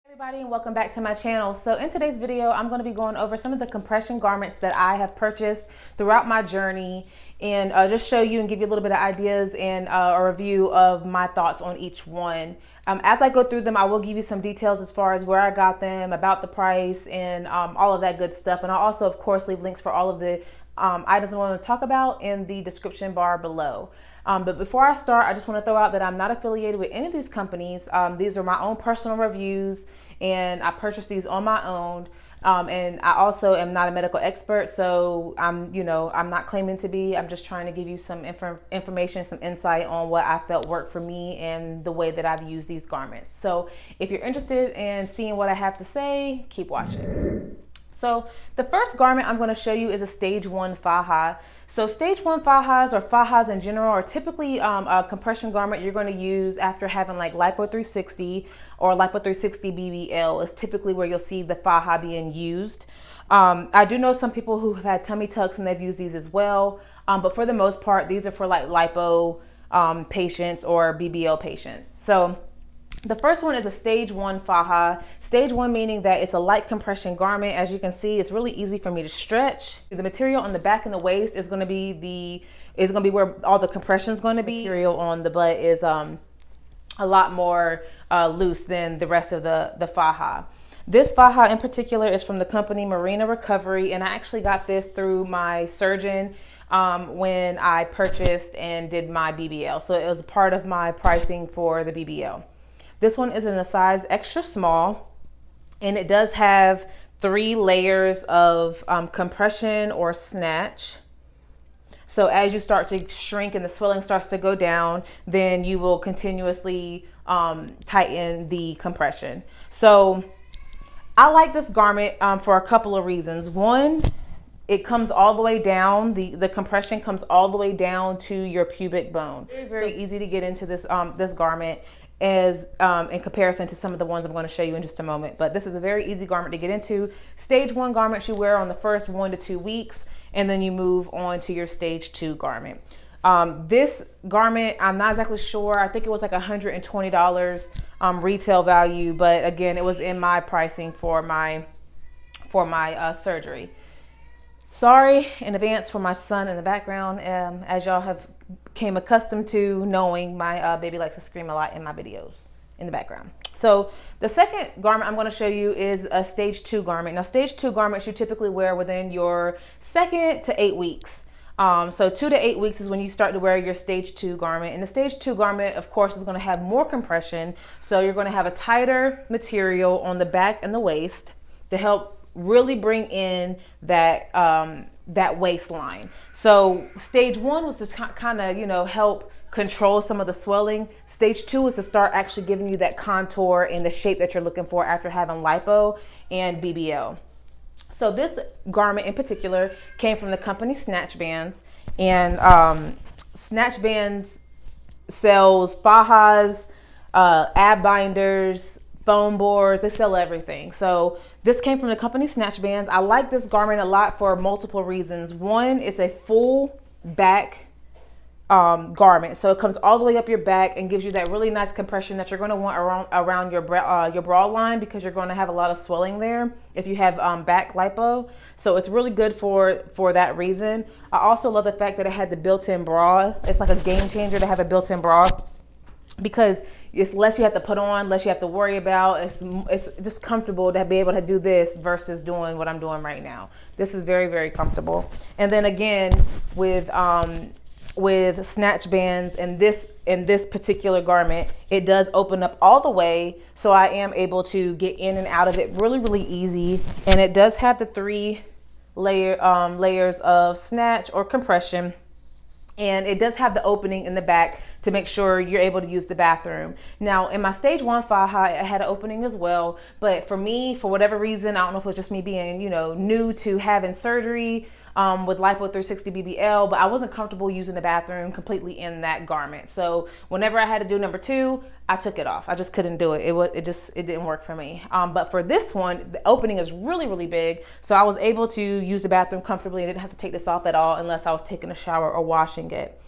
Everybody, and welcome back to my channel. So in today's video, I'm going to be going over some of the compression garments that I have purchased throughout my journey and just show you and give you a little bit of ideas and a review of my thoughts on each one. As I go through them, I will give you some details as far as where I got them, about the price, and all of that good stuff. And I'll also, of course, leave links for all of the items I want to talk about in the description bar below. But before I start, I just want to throw out that I'm not affiliated with any of these companies. These are my own personal reviews, and I purchased these on my own. And I also am not a medical expert, so I'm not claiming to be. I'm just trying to give you some information, some insight on what I felt worked for me and the way that I've used these garments. So if you're interested in seeing what I have to say, keep watching. So the first garment I'm going to show you is a stage 1 faja. So stage 1 fajas, or fajas in general, are typically a compression garment you're going to use after having like Lipo 360 or Lipo 360 BBL is typically where you'll see the faja being used. I do know some people who have had tummy tucks and they've used these as well. But for the most part, these are for like Lipo patients or BBL patients. So the first one is a stage 1 faja. Stage 1 meaning that it's a light compression garment. As you can see, it's really easy for me to stretch. The material on the back and the waist is going to be where all the compression is going to be. Material on the butt is a lot more loose than the rest of the faja. This faja in particular is from the company Morena Recovery, and I actually got this through my surgeon when I purchased and did my BBL. So it was part of my pricing for the BBL. This one is in a size extra small, and it does have 3 layers of compression or snatch. So as you start to shrink and the swelling starts to go down, then you will continuously tighten the compression. So I like this garment for a couple of reasons. One, it comes all the way down. The compression comes all the way down to your pubic bone. Very easy to get into this this garment as in comparison to some of the ones I'm going to show you in just a moment. But this is a very easy garment to get into. Stage 1 garments you wear on the first 1 to 2 weeks, and then you move on to your stage 2 garment. This garment, I'm not exactly sure. I think it was like $120 retail value, but again, it was in my pricing for my surgery. Sorry in advance for my son in the background. As y'all have came accustomed to knowing, my baby likes to scream a lot in my videos in the background. So the second garment I'm going to show you is a stage 2 garment. Now stage 2 garments you typically wear within your 2nd to 8 weeks. So 2 to 8 weeks is when you start to wear your stage 2 garment. And the stage 2 garment, of course, is going to have more compression. So you're going to have a tighter material on the back and the waist to help really bring in that that waistline. So stage 1 was to kind of help control some of the swelling. Stage 2 is to start actually giving you that contour and the shape that you're looking for after having lipo and BBL. So this garment in particular came from the company Snatch Bands, and Snatch Bands sells fajas, ab binders, foam boards. They sell everything. So this came from the company Snatch Bands. I like this garment a lot for multiple reasons. One, it's a full back garment, so it comes all the way up your back and gives you that really nice compression that you're going to want around your bra line, because you're going to have a lot of swelling there if you have back lipo. So it's really good for that reason. I also love the fact that it had the built-in bra. It's like a game changer to have a built-in bra, because it's less you have to put on, less you have to worry about. It's just comfortable to be able to do this versus doing what I'm doing right now. This is very, very comfortable. And then again, with Snatch Bands and this particular garment, it does open up all the way, so I am able to get in and out of it really, really easy. And it does have the 3 layers of snatch or compression. And it does have the opening in the back to make sure you're able to use the bathroom. Now, in my stage 1 faja, it had an opening as well. But for me, for whatever reason, I don't know if it was just me being, new to having surgery with Lipo 360 BBL, but I wasn't comfortable using the bathroom completely in that garment. So whenever I had to do number 2, I took it off. I just couldn't do it. It didn't work for me. But for this one, the opening is really, really big. So I was able to use the bathroom comfortably. I didn't have to take this off at all unless I was taking a shower or washing it.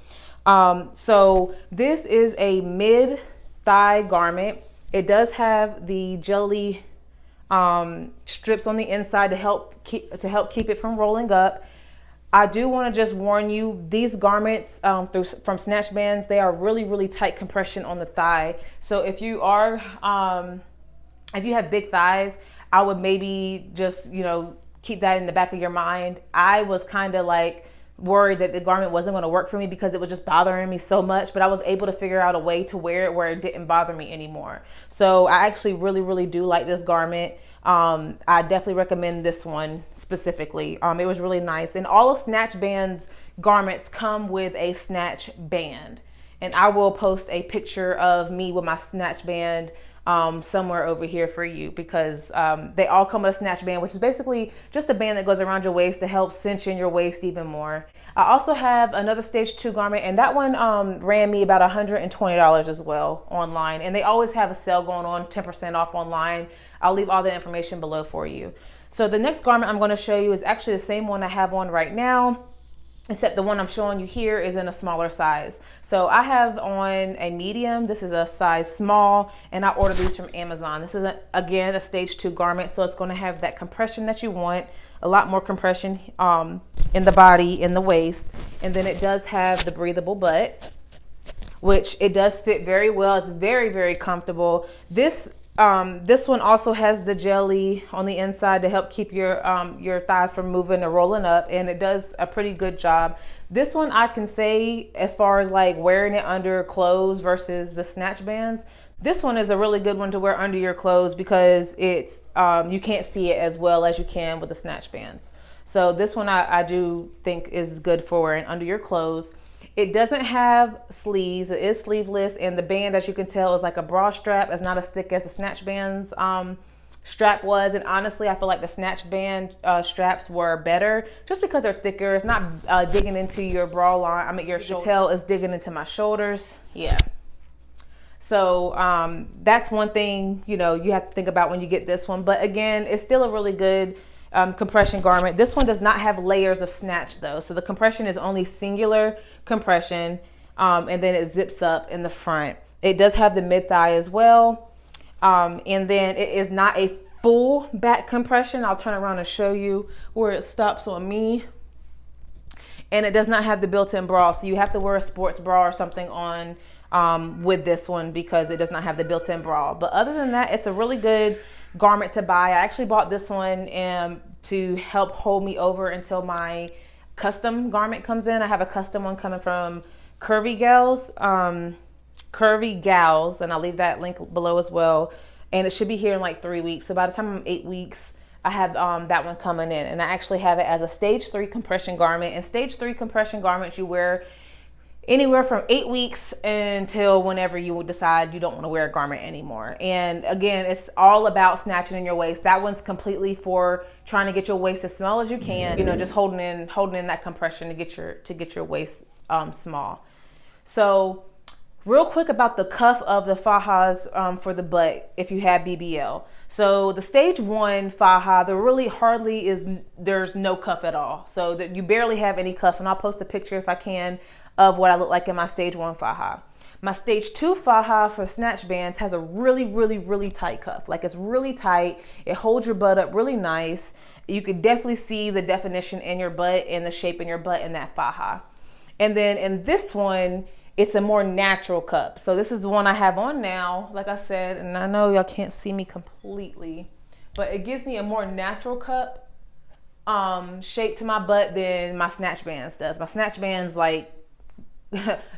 So this is a mid-thigh garment. It does have the jelly strips on the inside to help keep it from rolling up. I do want to just warn you, these garments from Snatch Bands, they are really, really tight compression on the thigh. So if you are, if you have big thighs, I would maybe just, keep that in the back of your mind. I was kind of like worried that the garment wasn't going to work for me because it was just bothering me so much, but I was able to figure out a way to wear it where it didn't bother me anymore. So I actually really, really do like this garment. I definitely recommend this one specifically. It was really nice. And all of Snatch Band's garments come with a Snatch Band. And I will post a picture of me with my Snatch Band somewhere over here for you, because they all come with a Snatch Band, which is basically just a band that goes around your waist to help cinch in your waist even more. I also have another stage 2 garment, and that one ran me about $120 as well online. And they always have a sale going on, 10% off online. I'll leave all the information below for you. So the next garment I'm going to show you is actually the same one I have on right now, except the one I'm showing you here is in a smaller size. So I have on a medium. This is a size small, and I ordered these from Amazon. This is, again, a stage 2 garment, so it's going to have that compression that you want, a lot more compression in the body, in the waist, and then it does have the breathable butt, which it does fit very well. It's very, very comfortable. This one also has the jelly on the inside to help keep your thighs from moving or rolling up, and it does a pretty good job. This one, I can say, as far as like wearing it under clothes versus the Snatch Bands, this one is a really good one to wear under your clothes because it's you can't see it as well as you can with the Snatch Bands. So this one I do think is good for wearing under your clothes. It doesn't have sleeves. It is sleeveless, and the band, as you can tell, is like a bra strap. It's not as thick as the Snatch Band's strap was. And honestly, I feel like the Snatch Band straps were better just because they're thicker. It's not digging into your bra line. I mean, your tail is digging into my shoulders. Yeah. So that's one thing, you have to think about when you get this one. But again, it's still a really good compression garment. This one does not have layers of snatch though. So the compression is only singular compression, and then it zips up in the front. It does have the mid thigh as well. And then it is not a full back compression. I'll turn around and show you where it stops on me. And it does not have the built-in bra. So you have to wear a sports bra or something on with this one because it does not have the built-in bra. But other than that, it's a really good garment to buy. I actually bought this one to help hold me over until my custom garment comes in. I have a custom one coming from Curvy Gals, and I'll leave that link below as well. And it should be here in like 3 weeks. So by the time I'm 8 weeks, I have that one coming in, and I actually have it as a stage 3 compression garment. And stage 3 compression garments you wear anywhere from 8 weeks until whenever you will decide you don't want to wear a garment anymore. And again, it's all about snatching in your waist. That one's completely for trying to get your waist as small as you can. Just holding in that compression to get your waist small. So real quick about the cuff of the fajas for the butt if you have BBL. So the stage 1 faja, there really hardly there's no cuff at all. So that you barely have any cuff, and I'll post a picture if I can of what I look like in my stage 1 faja. My stage 2 faja for Snatch Bands has a really, really, really tight cuff. Like, it's really tight. It holds your butt up really nice. You could definitely see the definition in your butt and the shape in your butt in that faja. And then in this one, it's a more natural cup. So this is the one I have on now, like I said, and I know y'all can't see me completely, but it gives me a more natural cup shape to my butt than my Snatch Bands does. My Snatch Bands like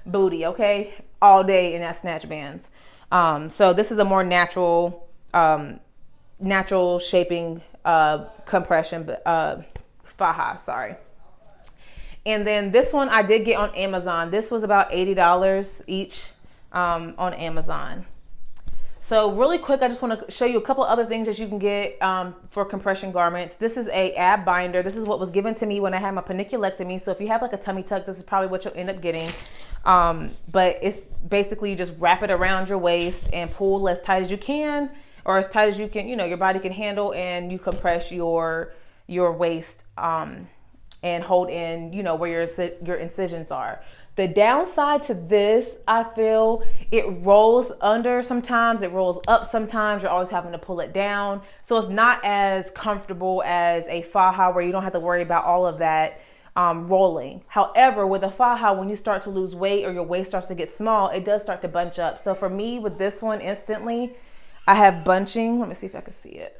booty, okay? All day in that Snatch Bands. So this is a more natural shaping compression faja, sorry. And then this one I did get on Amazon. This was about $80 each on Amazon. So really quick, I just want to show you a couple other things that you can get for compression garments. This is a ab binder. This is what was given to me when I had my panniculectomy. So if you have like a tummy tuck, this is probably what you'll end up getting. But it's basically you just wrap it around your waist and pull as tight as you can, or as tight as you can, your body can handle, and you compress your waist and hold in, you know, where your incisions are. The downside to this, I feel, it rolls under sometimes, it rolls up sometimes. You're always having to pull it down. So it's not as comfortable as a faja where you don't have to worry about all of that rolling. However, with a faja, when you start to lose weight or your waist starts to get small, it does start to bunch up. So for me, with this one, instantly, I have bunching. Let me see if I can see it.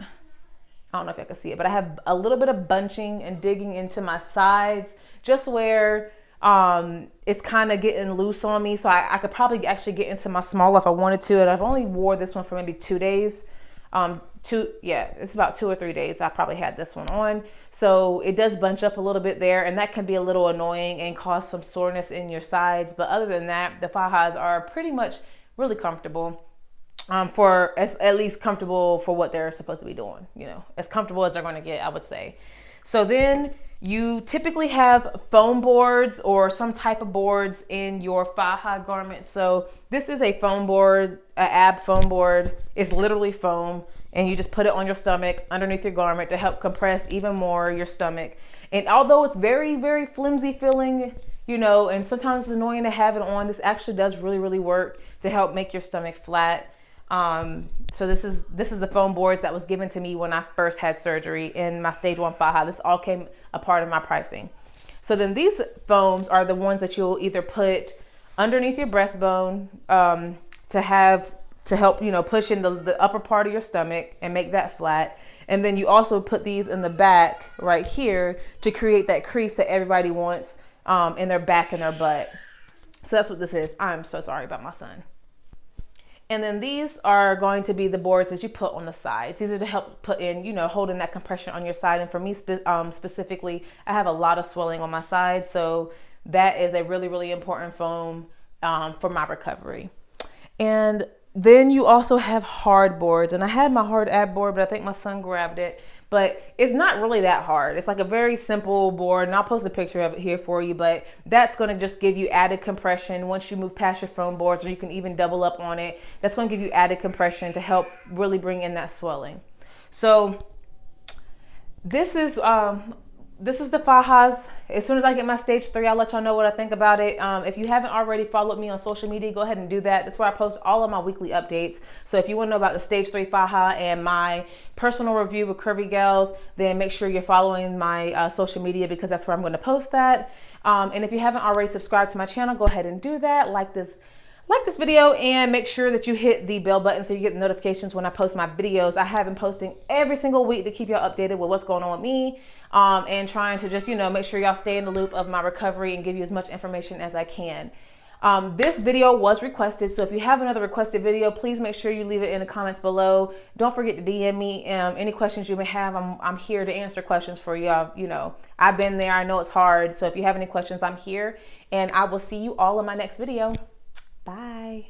I don't know if I can see it, but I have a little bit of bunching and digging into my sides, just where it's kind of getting loose on me. So I could probably actually get into my small if I wanted to. And I've only wore this one for maybe 2 days. It's about 2 or 3 days I probably had this one on. So it does bunch up a little bit there, and that can be a little annoying and cause some soreness in your sides. But other than that, the fajas are pretty much really comfortable. For at least comfortable for what they're supposed to be doing, you know, as comfortable as they're going to get, I would say. So then you typically have foam boards or some type of boards in your faja garment. So this is a foam board, an ab foam board. It's literally foam, and you just put it on your stomach underneath your garment to help compress even more your stomach. And although it's very, very flimsy feeling, you know, and sometimes it's annoying to have it on, this actually does really, really work to help make your stomach flat. So this is the foam boards that was given to me when I first had surgery in my stage 1 faja. This all came a part of my pricing. So then these foams are the ones that you'll either put underneath your breastbone to help, you know, push in the upper part of your stomach and make that flat. And then you also put these in the back right here to create that crease that everybody wants in their back and their butt. So that's what this is. I'm so sorry about my son. And then these are going to be the boards that you put on the sides. These are to help put in, you know, holding that compression on your side. And for me specifically, I have a lot of swelling on my side. So that is a really, really important foam for my recovery. And then you also have hard boards. And I had my hard ab board, but I think my son grabbed it. But it's not really that hard. It's like a very simple board, and I'll post a picture of it here for you, but that's gonna just give you added compression once you move past your foam boards, or you can even double up on it. That's gonna give you added compression to help really bring in that swelling. So this is the fajas. As soon as I get my stage 3, I'll let y'all know what I think about it. If you haven't already followed me on social media, go ahead and do that. That's where I post all of my weekly updates. So if you want to know about the stage 3 faja and my personal review with curvy gals, then make sure you're following my social media, because that's where I'm going to post that. And if you haven't already subscribed to my channel, go ahead and do that. Like this video, and make sure that you hit the bell button so you get the notifications when I post my videos. I have been posting every single week to keep y'all updated with what's going on with me, and trying to just, you know, make sure y'all stay in the loop of my recovery and give you as much information as I can. This video was requested, so if you have another requested video, please make sure you leave it in the comments below. Don't forget to DM me any questions you may have. I'm here to answer questions for y'all. You know, I've been there. I know it's hard. So if you have any questions, I'm here, and I will see you all in my next video. Bye.